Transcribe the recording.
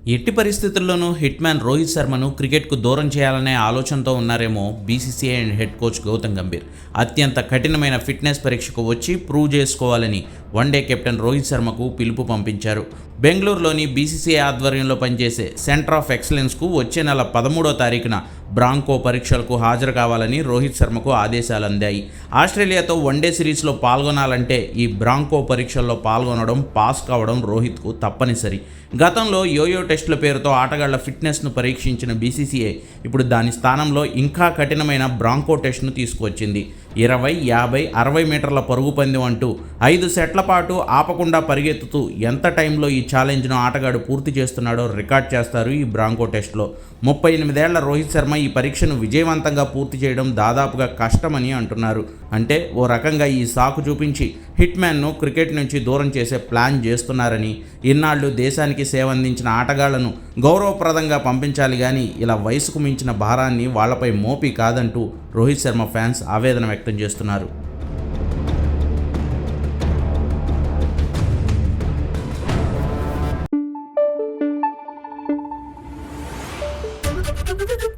ఎట్టి పరిస్థితుల్లోనూ హిట్‌మ్యాన్ రోహిత్ శర్మను క్రికెట్‌కు దూరం చేయాలనే ఆలోచనతో ఉన్నారేమో BCCI and head coach Gautam Gambhir. అత్యంత కఠినమైన ఫిట్నెస్ పరీక్షకు వచ్చి ప్రూవ్ చేసుకోవాలని వన్డే కెప్టెన్ రోహిత్ శర్మకు పిలుపు పంపించారు. బెంగళూరులోని బీసీసీఐ ఆధ్వర్యంలో పనిచేసే సెంటర్ ఆఫ్ ఎక్సలెన్స్‌కు వచ్చే నెల 13వ తారీఖున బ్రాంకో పరీక్షలకు హాజరు కావాలని రోహిత్ శర్మకు ఆదేశాలు అందాయి. ఆస్ట్రేలియాతో వన్డే సిరీస్లో పాల్గొనాలంటే ఈ బ్రాంకో పరీక్షల్లో పాల్గొనడం, పాస్ కావడం రోహిత్కు తప్పనిసరి. గతంలో యోయో టెస్టుల పేరుతో ఆటగాళ్ల ఫిట్నెస్ను పరీక్షించిన బీసీసీఐ ఇప్పుడు దాని స్థానంలో ఇంకా కఠినమైన బ్రాంకో టెస్ట్ను తీసుకువచ్చింది. 20, 50, 60 మీటర్ల పరుగు పందెం అంటూ 5 సెట్ల పాటు ఆపకుండా పరిగెత్తుతూ ఎంత టైంలో ఈ ఛాలెంజ్ను ఆటగాడు పూర్తి చేస్తున్నాడో రికార్డ్ చేస్తారు ఈ బ్రాంకో టెస్ట్లో. 38 ఏళ్ల రోహిత్ శర్మ ఈ పరీక్షను విజయవంతంగా పూర్తి చేయడం దాదాపుగా కష్టమని అంటున్నారు. అంటే ఓ రకంగా ఈ సాకు చూపించి హిట్మ్యాన్ను క్రికెట్ నుంచి దూరం చేసే ప్లాన్ చేస్తున్నారని, ఇన్నాళ్లు దేశానికి సేవ అందించిన ఆటగాళ్లను గౌరవప్రదంగా పంపించాలి కానీ ఇలా వయసుకు మించిన భారాన్ని వాళ్లపై మోపి కాదంటూ రోహిత్ శర్మ ఫ్యాన్స్ ఆవేదన వ్యక్తం చేస్తున్నారు. Thank you.